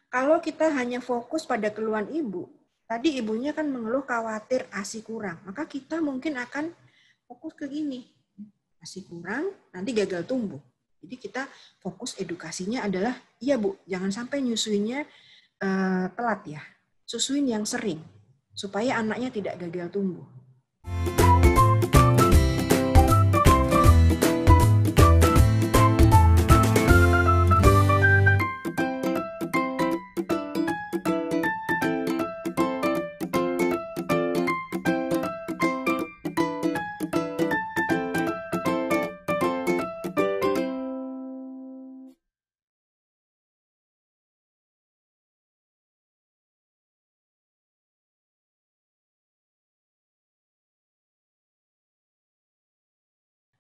Kalau kita hanya fokus pada keluhan ibu, tadi ibunya kan mengeluh khawatir ASI kurang, maka kita mungkin akan fokus ke gini, ASI kurang, nanti gagal tumbuh. Jadi kita fokus edukasinya adalah, iya Bu, jangan sampai nyusuinnya telat ya, susuin yang sering, supaya anaknya tidak gagal tumbuh.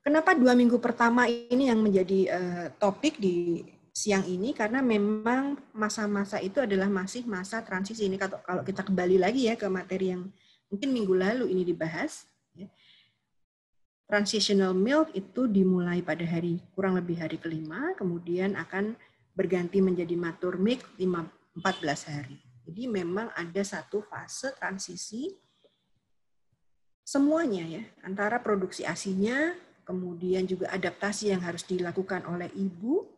Kenapa 2 minggu pertama ini yang menjadi topik di siang ini? Karena memang masa-masa itu adalah masih masa transisi. Ini kalau kita kembali lagi ya ke materi yang mungkin minggu lalu ini dibahas. Ya. Transitional milk itu dimulai pada kurang lebih hari kelima, kemudian akan berganti menjadi mature milk 14 hari. Jadi memang ada satu fase transisi semuanya ya, antara produksi ASI-nya, kemudian juga adaptasi yang harus dilakukan oleh ibu,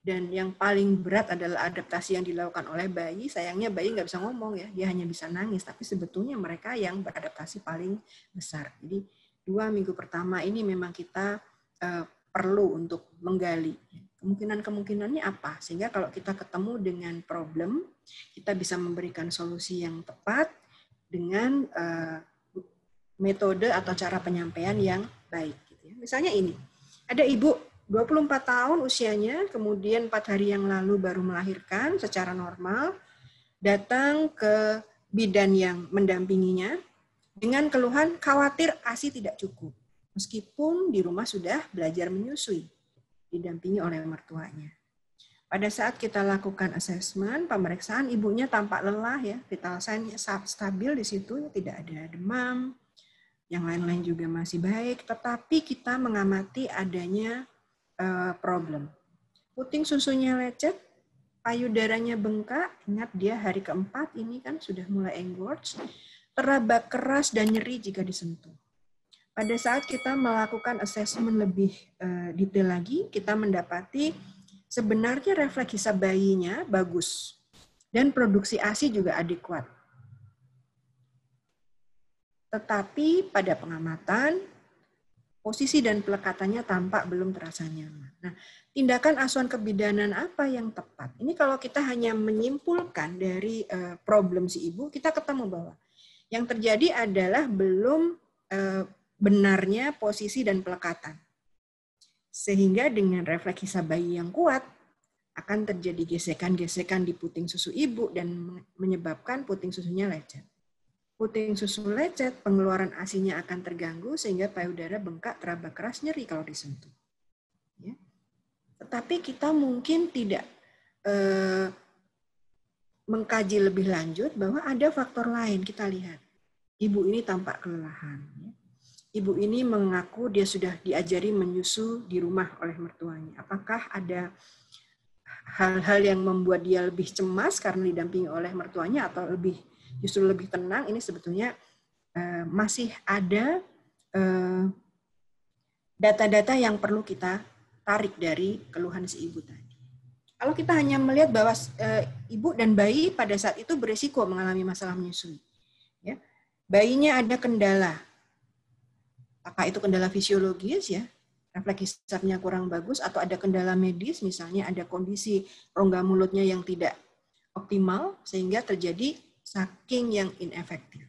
dan yang paling berat adalah adaptasi yang dilakukan oleh bayi. Sayangnya bayi nggak bisa ngomong ya, dia hanya bisa nangis, tapi sebetulnya mereka yang beradaptasi paling besar. Jadi 2 minggu pertama ini memang kita perlu untuk menggali kemungkinan-kemungkinannya apa, sehingga kalau kita ketemu dengan problem, kita bisa memberikan solusi yang tepat dengan metode atau cara penyampaian yang baik. Misalnya ini, ada ibu 24 tahun usianya, kemudian 4 hari yang lalu baru melahirkan secara normal, datang ke bidan yang mendampinginya dengan keluhan khawatir ASI tidak cukup, meskipun di rumah sudah belajar menyusui, didampingi oleh mertuanya. Pada saat kita lakukan asesmen, pemeriksaan, ibunya tampak lelah ya, vital sign-nya stabil di situ, tidak ada demam, yang lain-lain juga masih baik, tetapi kita mengamati adanya problem. Puting susunya lecet, payudaranya bengkak, ingat dia hari keempat ini kan sudah mulai engorge, teraba keras dan nyeri jika disentuh. Pada saat kita melakukan assessment lebih detail lagi, kita mendapati sebenarnya refleks hisap bayinya bagus dan produksi ASI juga adekuat. Tetapi pada pengamatan, posisi dan pelekatannya tampak belum terasa nyaman. Nah, tindakan asuhan kebidanan apa yang tepat? Ini kalau kita hanya menyimpulkan dari problem si ibu, kita ketemu bahwa yang terjadi adalah belum benarnya posisi dan pelekatan. Sehingga dengan refleks hisap bayi yang kuat, akan terjadi gesekan-gesekan di puting susu ibu dan menyebabkan puting susunya lecet. Puting susu lecet, pengeluaran ASI-nya akan terganggu sehingga payudara bengkak, teraba keras, nyeri kalau disentuh. Ya. Tetapi kita mungkin tidak mengkaji lebih lanjut bahwa ada faktor lain. Kita lihat, ibu ini tampak kelelahan. Ya. Ibu ini mengaku dia sudah diajari menyusu di rumah oleh mertuanya. Apakah ada hal-hal yang membuat dia lebih cemas karena didampingi oleh mertuanya atau justru lebih tenang? Ini sebetulnya masih ada data-data yang perlu kita tarik dari keluhan si ibu tadi. Kalau kita hanya melihat bahwa ibu dan bayi pada saat itu berisiko mengalami masalah menyusui, ya, bayinya ada kendala, apakah itu kendala fisiologis ya, refleks hisapnya kurang bagus, atau ada kendala medis, misalnya ada kondisi rongga mulutnya yang tidak optimal sehingga terjadi sucking yang inefektif.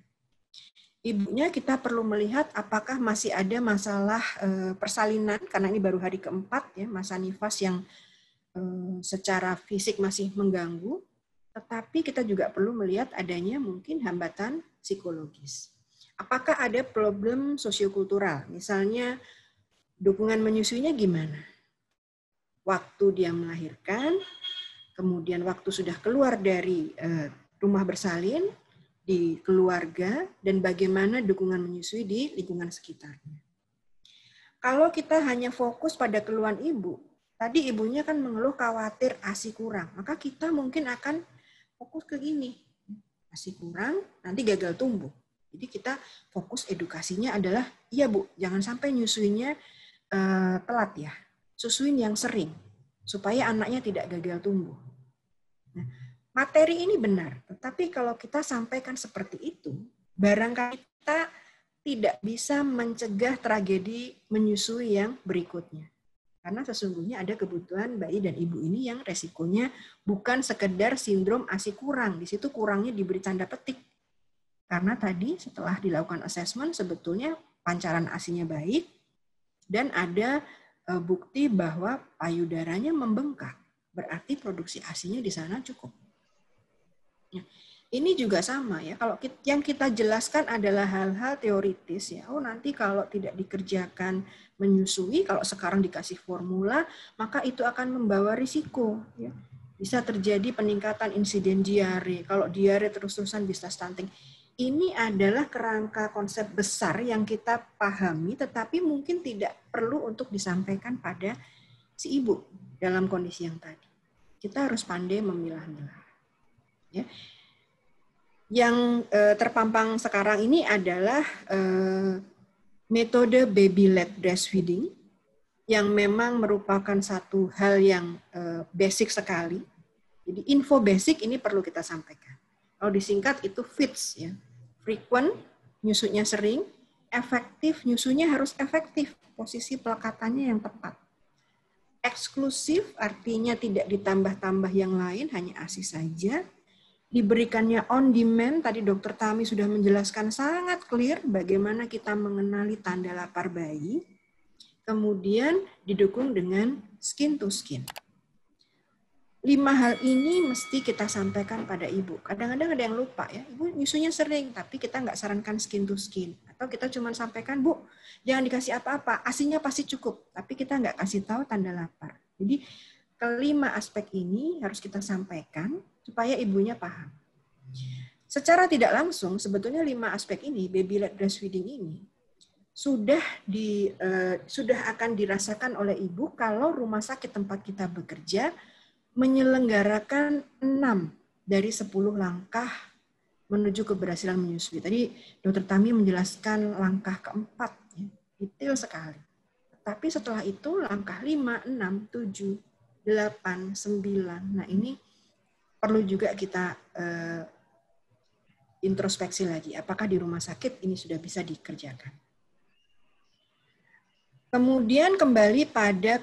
Ibunya kita perlu melihat apakah masih ada masalah persalinan, karena ini baru hari keempat ya, masa nifas yang secara fisik masih mengganggu, tetapi kita juga perlu melihat adanya mungkin hambatan psikologis. Apakah ada problem sosiokultural, misalnya dukungan menyusuinya gimana? Waktu dia melahirkan, kemudian waktu sudah keluar dari rumah bersalin, di keluarga, dan bagaimana dukungan menyusui di lingkungan sekitarnya. Kalau kita hanya fokus pada keluhan ibu, tadi ibunya kan mengeluh khawatir ASI kurang, maka kita mungkin akan fokus ke gini. Masih kurang, nanti gagal tumbuh. Jadi kita fokus edukasinya adalah, iya Bu, jangan sampai nyusuinnya telat ya. Susuin yang sering, supaya anaknya tidak gagal tumbuh. Nah, materi ini benar, tetapi kalau kita sampaikan seperti itu, barangkali kita tidak bisa mencegah tragedi menyusui yang berikutnya. Karena sesungguhnya ada kebutuhan bayi dan ibu ini yang resikonya bukan sekedar sindrom ASI kurang. Di situ kurangnya diberi tanda petik. Karena tadi setelah dilakukan assessment sebetulnya pancaran ASI-nya baik dan ada bukti bahwa payudaranya membengkak. Berarti produksi ASI-nya di sana cukup. Ini juga sama ya, kalau yang kita jelaskan adalah hal-hal teoritis ya. Oh nanti kalau tidak dikerjakan menyusui, kalau sekarang dikasih formula, maka itu akan membawa risiko. Ya. Bisa terjadi peningkatan insiden diare. Kalau diare terus-terusan bisa stunting. Ini adalah kerangka konsep besar yang kita pahami, tetapi mungkin tidak perlu untuk disampaikan pada si ibu dalam kondisi yang tadi. Kita harus pandai memilah-milah. Ya. Yang terpampang sekarang ini adalah metode baby-led breastfeeding yang memang merupakan satu hal yang basic sekali. Jadi info basic ini perlu kita sampaikan. Kalau disingkat itu FITS ya. Frequent, nyusunya sering, efektif, nyusunya harus efektif, posisi pelekatannya yang tepat. Eksklusif artinya tidak ditambah-tambah yang lain, hanya ASI saja. Diberikannya on demand, tadi Dr. Tami sudah menjelaskan sangat clear bagaimana kita mengenali tanda lapar bayi, kemudian didukung dengan skin to skin. 5 hal ini mesti kita sampaikan pada ibu. Kadang-kadang ada yang lupa ya, ibu nyusunya sering, tapi kita nggak sarankan skin to skin. Atau kita cuma sampaikan, Bu, jangan dikasih apa-apa, ASINya pasti cukup, tapi kita nggak kasih tahu tanda lapar. Jadi, kelima aspek ini harus kita sampaikan, supaya ibunya paham. Secara tidak langsung, sebetulnya 5 aspek ini, baby-led breastfeeding ini, sudah akan dirasakan oleh ibu kalau rumah sakit tempat kita bekerja menyelenggarakan 6 dari 10 langkah menuju keberhasilan menyusui. Tadi Dr. Tami menjelaskan langkah keempat, ya, detail sekali. Tapi setelah itu langkah 5, 6, 7, 8, 9, nah ini perlu juga kita introspeksi lagi, apakah di rumah sakit ini sudah bisa dikerjakan. Kemudian kembali pada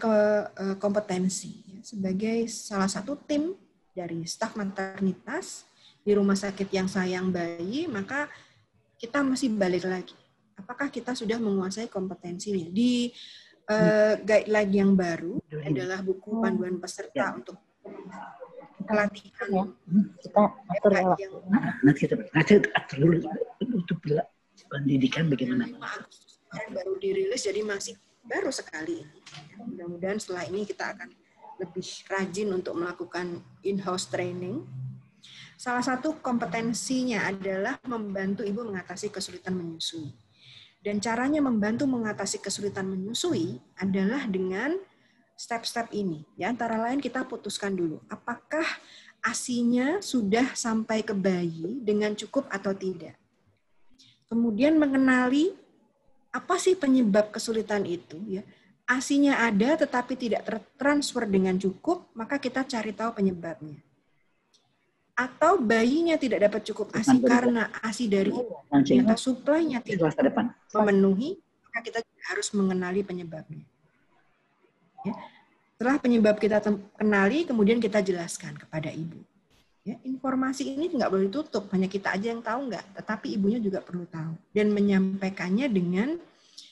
kompetensi. Sebagai salah satu tim dari staf maternitas di rumah sakit yang sayang bayi, maka kita masih balik lagi. Apakah kita sudah menguasai kompetensinya? Di guideline yang baru adalah buku panduan peserta untuk pelatihan kita atur ya waktu. Nanti kita atur dulu untuk pendidikan bagaimana. Baru dirilis jadi masih baru sekali ini. Mudah-mudahan setelah ini kita akan lebih rajin untuk melakukan in-house training. Salah satu kompetensinya adalah membantu ibu mengatasi kesulitan menyusui. Dan caranya membantu mengatasi kesulitan menyusui adalah dengan step-step ini. Ya, antara lain kita putuskan dulu, apakah ASINya sudah sampai ke bayi dengan cukup atau tidak. Kemudian mengenali apa sih penyebab kesulitan itu. Ya. ASINya ada tetapi tidak tertransfer dengan cukup, maka kita cari tahu penyebabnya. Atau bayinya tidak dapat cukup ASI karena ASI dari ternyata suplainya tidak memenuhi, maka kita harus mengenali penyebabnya. Ya. Setelah penyebab kita kenali, kemudian kita jelaskan kepada ibu. Ya, informasi ini nggak boleh ditutup, hanya kita aja yang tahu nggak, tetapi ibunya juga perlu tahu. Dan menyampaikannya dengan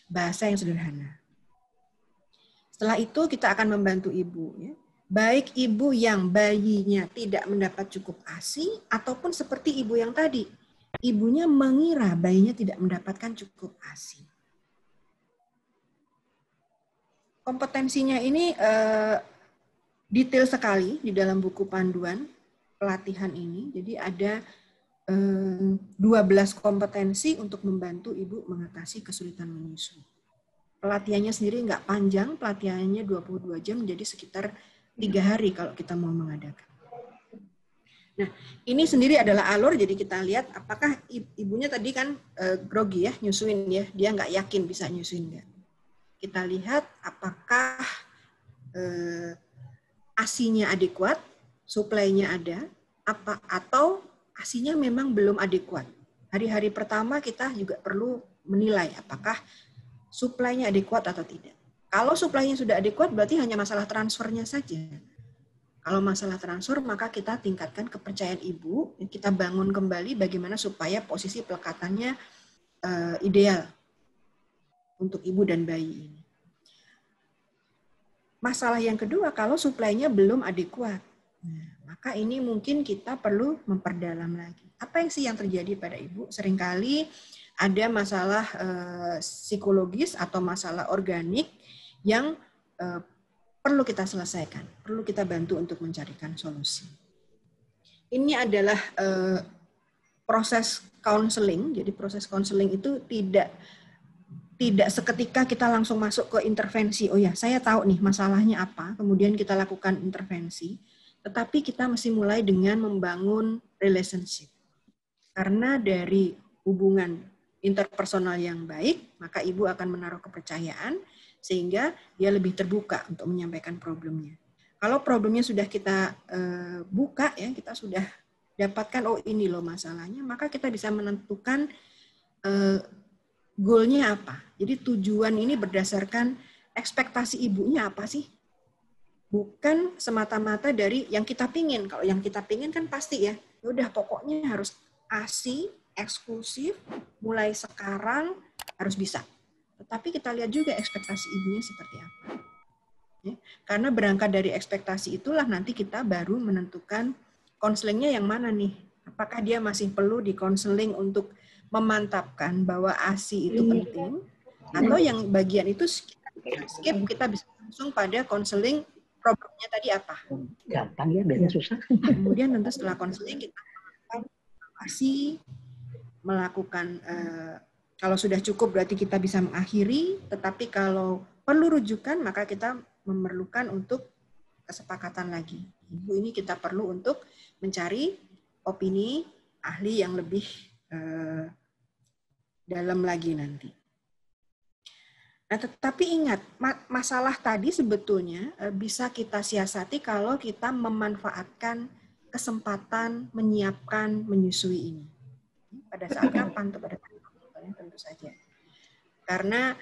bahasa yang sederhana. Setelah itu kita akan membantu ibu. Ya. Baik ibu yang bayinya tidak mendapat cukup ASI, ataupun seperti ibu yang tadi, ibunya mengira bayinya tidak mendapatkan cukup ASI. Kompetensinya ini detail sekali di dalam buku panduan pelatihan ini. Jadi ada 12 kompetensi untuk membantu ibu mengatasi kesulitan menyusui. Pelatihannya sendiri nggak panjang, pelatihannya 22 jam, jadi sekitar 3 hari kalau kita mau mengadakan. Nah, ini sendiri adalah alur, jadi kita lihat apakah ibunya tadi kan grogi ya, nyusuin ya, dia nggak yakin bisa nyusuin nggak. Kita lihat apakah ASI-nya adekuat, suplainya ada, atau ASI-nya memang belum adekuat. Hari-hari pertama kita juga perlu menilai apakah suplainya adekuat atau tidak. Kalau suplainya sudah adekuat, berarti hanya masalah transfernya saja. Kalau masalah transfer, maka kita tingkatkan kepercayaan ibu, kita bangun kembali bagaimana supaya posisi pelekatannya ideal untuk ibu dan bayi ini. Masalah yang kedua, kalau suplainya belum adekuat, maka ini mungkin kita perlu memperdalam lagi. Apa yang terjadi pada ibu? Seringkali ada masalah psikologis atau masalah organik yang perlu kita selesaikan, perlu kita bantu untuk mencarikan solusi. Ini adalah proses counseling. Jadi proses counseling itu tidak seketika kita langsung masuk ke intervensi. Oh ya, saya tahu nih masalahnya apa, kemudian kita lakukan intervensi. Tetapi kita mesti mulai dengan membangun relationship. Karena dari hubungan interpersonal yang baik, maka ibu akan menaruh kepercayaan, sehingga dia lebih terbuka untuk menyampaikan problemnya. Kalau problemnya sudah kita buka, ya kita sudah dapatkan, oh ini loh masalahnya, maka kita bisa menentukan goalnya apa. Jadi tujuan ini berdasarkan ekspektasi ibunya apa sih? Bukan semata-mata dari yang kita pingin. Kalau yang kita pingin kan pasti ya, udah pokoknya harus ASI, eksklusif, mulai sekarang harus bisa. Tetapi kita lihat juga ekspektasi ibunya seperti apa. Ya, karena berangkat dari ekspektasi itulah nanti kita baru menentukan konselingnya yang mana nih. Apakah dia masih perlu dikonseling untuk memantapkan bahwa ASI itu penting, atau yang bagian itu skip, kita bisa langsung pada konseling problemnya tadi apa. Gampang ya, biasanya susah. Kemudian tentu setelah konseling kita masih melakukan kalau sudah cukup berarti kita bisa mengakhiri, tetapi kalau perlu rujukan maka kita memerlukan untuk kesepakatan lagi. Ibu ini kita perlu untuk mencari opini ahli yang lebih dalam lagi nanti. Nah, tetapi ingat, masalah tadi sebetulnya bisa kita siasati kalau kita memanfaatkan kesempatan menyiapkan menyusui ini. Pada saat kapan? Pada saat tentu saja. Karena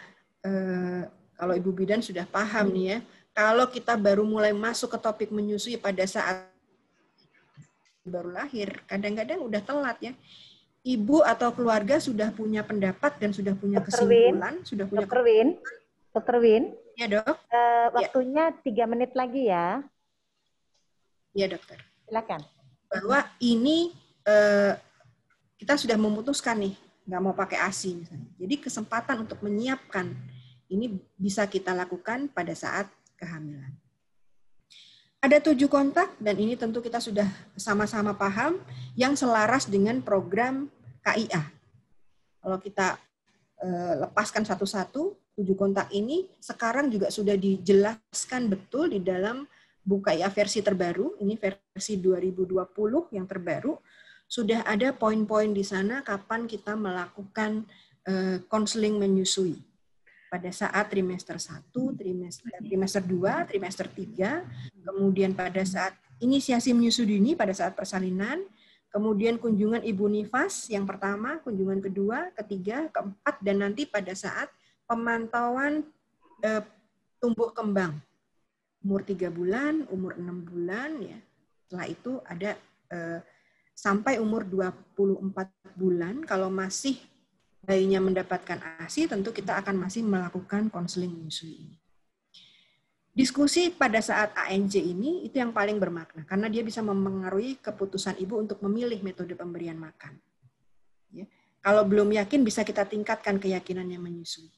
kalau Ibu Bidan sudah paham nih ya, kalau kita baru mulai masuk ke topik menyusui pada saat baru lahir, kadang-kadang udah telat ya. Ibu atau keluarga sudah punya pendapat dan sudah punya kesimpulan, sudah punya Dokter Win. Ya, Dok. Waktunya 3 menit lagi ya. Ya, Dokter. Silakan. Bahwa ini kita sudah memutuskan nih, nggak mau pakai ASI misalnya. Jadi kesempatan untuk menyiapkan ini bisa kita lakukan pada saat kehamilan. Ada 7 kontak dan ini tentu kita sudah sama-sama paham yang selaras dengan program KIA. Kalau kita lepaskan satu-satu, 7 kontak ini sekarang juga sudah dijelaskan betul di dalam buku KIA versi terbaru, ini versi 2020 yang terbaru, sudah ada poin-poin di sana kapan kita melakukan konseling menyusui. Pada saat trimester 1, trimester 2, trimester 3, kemudian pada saat inisiasi menyusui dini, pada saat persalinan, kemudian kunjungan ibu nifas yang pertama, kunjungan kedua, ketiga, keempat, dan nanti pada saat pemantauan tumbuh kembang. Umur 3 bulan, umur 6 bulan, ya. Setelah itu ada sampai umur 24 bulan, kalau masih bayinya mendapatkan ASI, tentu kita akan masih melakukan konseling menyusui ini. Diskusi pada saat ANC ini itu yang paling bermakna, karena dia bisa mempengaruhi keputusan ibu untuk memilih metode pemberian makan. Ya. Kalau belum yakin, bisa kita tingkatkan keyakinannya menyusui.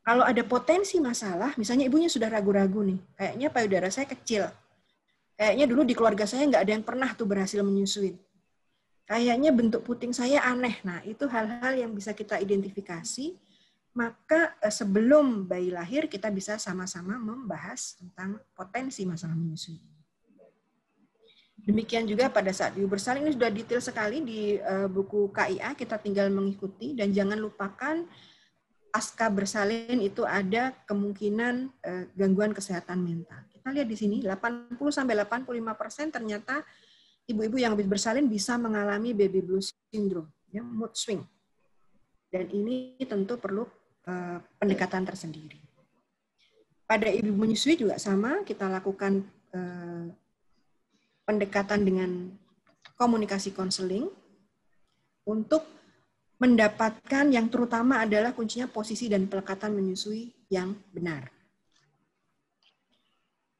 Kalau ada potensi masalah, misalnya ibunya sudah ragu-ragu nih, kayaknya payudara saya kecil, kayaknya dulu di keluarga saya nggak ada yang pernah tuh berhasil menyusui. Kayaknya bentuk puting saya aneh. Nah, itu hal-hal yang bisa kita identifikasi. Maka sebelum bayi lahir, kita bisa sama-sama membahas tentang potensi masalah menyusui. Demikian juga pada saat ibu bersalin, ini sudah detail sekali di buku KIA, kita tinggal mengikuti, dan jangan lupakan pasca bersalin itu ada kemungkinan gangguan kesehatan mental. Kita lihat di sini 80-85% ternyata ibu-ibu yang habis bersalin bisa mengalami baby blues syndrome, ya, mood swing. Dan ini tentu perlu pendekatan tersendiri. Pada ibu menyusui juga sama, kita lakukan pendekatan dengan komunikasi konseling untuk mendapatkan yang terutama adalah kuncinya posisi dan pelekatan menyusui yang benar.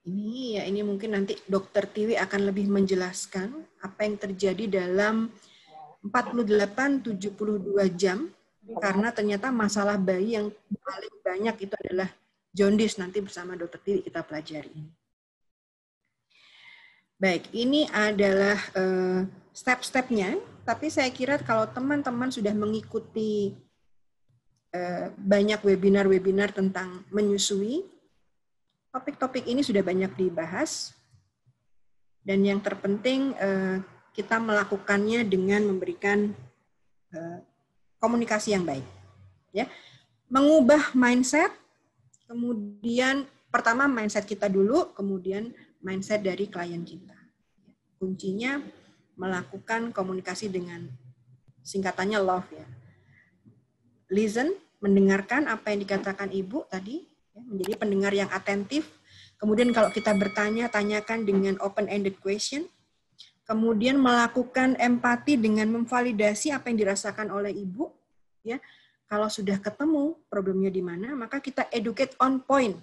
Ini mungkin nanti Dokter Tiwi akan lebih menjelaskan apa yang terjadi dalam 48-72 jam, karena ternyata masalah bayi yang paling banyak itu adalah jaundice. Nanti bersama Dokter Tiwi kita pelajari ini. Baik, ini adalah step-stepnya, tapi saya kira kalau teman-teman sudah mengikuti banyak webinar-webinar tentang menyusui, topik-topik ini sudah banyak dibahas, dan yang terpenting kita melakukannya dengan memberikan komunikasi yang baik. Ya, mengubah mindset, kemudian pertama mindset kita dulu, kemudian mindset dari klien kita. Kuncinya melakukan komunikasi dengan singkatannya LOVE, ya. Listen, mendengarkan apa yang dikatakan ibu tadi, ya, menjadi pendengar yang atentif. Kemudian kalau kita bertanya, tanyakan dengan open-ended question. Kemudian melakukan empati dengan memvalidasi apa yang dirasakan oleh ibu. Ya, kalau sudah ketemu problemnya di mana, maka kita educate on point.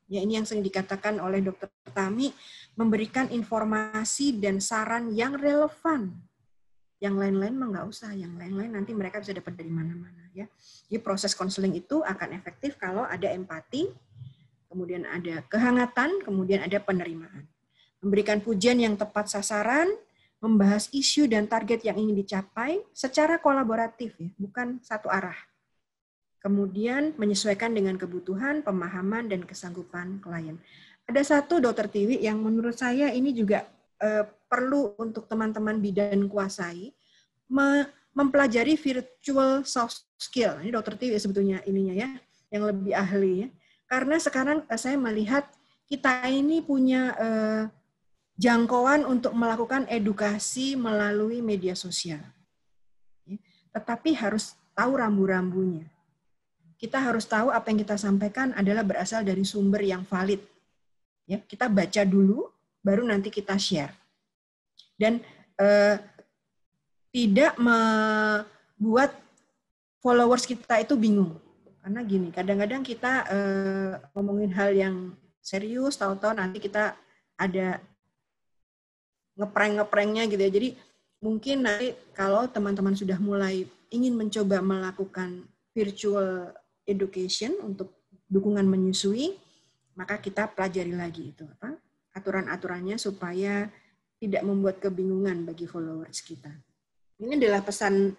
Ya, ini yang sering dikatakan oleh Dr. Tami, memberikan informasi dan saran yang relevan. Yang lain-lain mah nggak usah, yang lain-lain nanti mereka bisa dapat dari mana-mana. Ya. Jadi proses konseling itu akan efektif kalau ada empati, kemudian ada kehangatan, kemudian ada penerimaan. Memberikan pujian yang tepat sasaran, membahas isu dan target yang ingin dicapai secara kolaboratif, ya, bukan satu arah. Kemudian menyesuaikan dengan kebutuhan, pemahaman, dan kesanggupan klien. Ada satu Dokter Tiwi yang menurut saya ini juga perlu untuk teman-teman bidan kuasai, mempelajari virtual soft skill. Ini Dokter Tiwi sebetulnya ininya ya, yang lebih ahli ya. Karena sekarang saya melihat kita ini punya jangkauan untuk melakukan edukasi melalui media sosial. Tetapi harus tahu rambu-rambunya. Kita harus tahu apa yang kita sampaikan adalah berasal dari sumber yang valid. Ya, kita baca dulu, baru nanti kita share. Dan tidak membuat followers kita itu bingung. Karena gini, kadang-kadang kita ngomongin hal yang serius, tahu-tahu nanti kita ada ngeprank-ngepranknya gitu ya. Jadi mungkin nanti kalau teman-teman sudah mulai ingin mencoba melakukan virtual education untuk dukungan menyusui, maka kita pelajari lagi itu apa aturan-aturannya supaya tidak membuat kebingungan bagi followers kita. Ini adalah pesan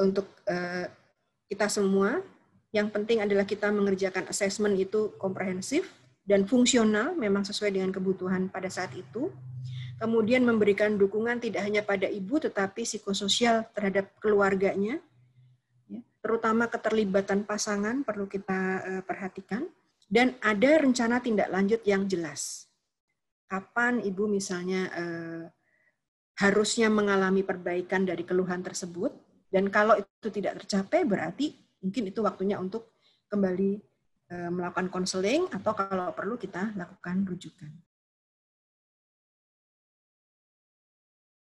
untuk kita semua. Yang penting adalah kita mengerjakan assessment itu komprehensif dan fungsional, memang sesuai dengan kebutuhan pada saat itu. Kemudian memberikan dukungan tidak hanya pada ibu, tetapi psikososial terhadap keluarganya. Terutama keterlibatan pasangan perlu kita perhatikan. Dan ada rencana tindak lanjut yang jelas. Kapan ibu misalnya harusnya mengalami perbaikan dari keluhan tersebut, dan kalau itu tidak tercapai berarti mungkin itu waktunya untuk kembali melakukan konseling, atau kalau perlu kita lakukan rujukan.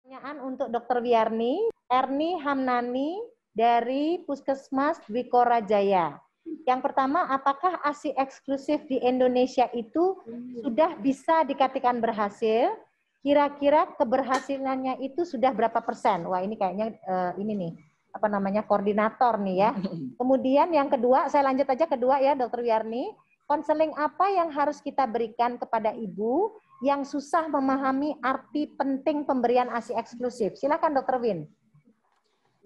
Pertanyaan untuk Dr. Wiyarni, Erni Hamnani dari Puskesmas Dwi Korajaya. Yang pertama, apakah ASI eksklusif di Indonesia itu sudah bisa dikatakan berhasil? Kira-kira keberhasilannya itu sudah berapa persen? Wah, ini kayaknya ini nih, apa namanya, koordinator nih ya. Kemudian yang kedua, saya lanjut aja kedua ya, Dr. Wiyarni. Konseling apa yang harus kita berikan kepada ibu yang susah memahami arti penting pemberian ASI eksklusif? Silakan Dr. Win.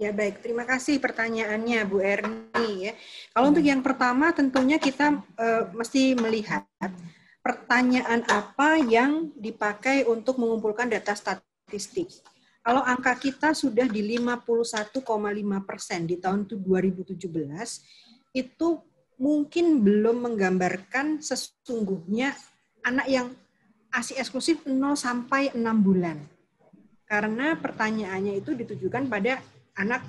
Ya baik, terima kasih pertanyaannya Bu Erni. Ya. Kalau untuk yang pertama tentunya kita mesti melihat pertanyaan apa yang dipakai untuk mengumpulkan data statistik statistik. Kalau angka kita sudah di 51,5% di tahun 2017, itu mungkin belum menggambarkan sesungguhnya anak yang ASI eksklusif 0 sampai 6 bulan. Karena pertanyaannya itu ditujukan pada anak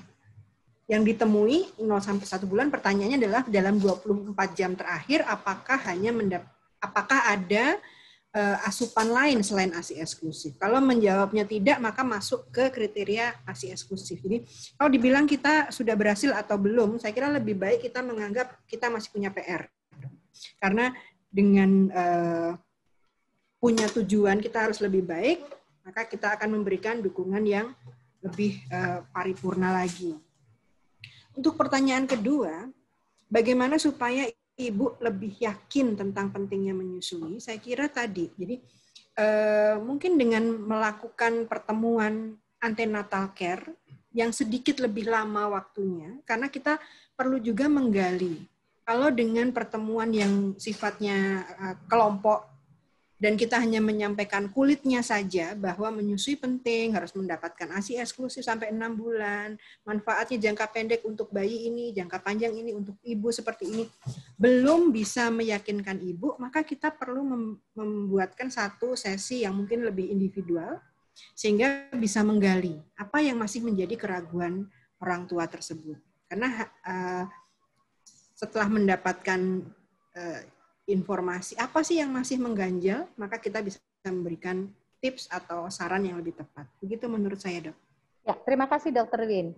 yang ditemui 0 sampai 1 bulan, pertanyaannya adalah dalam 24 jam terakhir apakah ada asupan lain selain ASI eksklusif. Kalau menjawabnya tidak, maka masuk ke kriteria ASI eksklusif. Jadi kalau dibilang kita sudah berhasil atau belum, saya kira lebih baik kita menganggap kita masih punya PR. Karena dengan punya tujuan kita harus lebih baik, maka kita akan memberikan dukungan yang lebih paripurna lagi. Untuk pertanyaan kedua, bagaimana supaya ibu lebih yakin tentang pentingnya menyusui? Saya kira tadi, jadi mungkin dengan melakukan pertemuan antenatal care yang sedikit lebih lama waktunya, karena kita perlu juga menggali. Kalau dengan pertemuan yang sifatnya kelompok, dan kita hanya menyampaikan kulitnya saja bahwa menyusui penting, harus mendapatkan ASI eksklusif sampai 6 bulan, manfaatnya jangka pendek untuk bayi ini, jangka panjang ini untuk ibu seperti ini, belum bisa meyakinkan ibu, maka kita perlu membuatkan satu sesi yang mungkin lebih individual, sehingga bisa menggali apa yang masih menjadi keraguan orang tua tersebut. Karena setelah mendapatkan informasi apa sih yang masih mengganjal, maka kita bisa memberikan tips atau saran yang lebih tepat. Begitu menurut saya, Dok. Ya, terima kasih Dr. Win.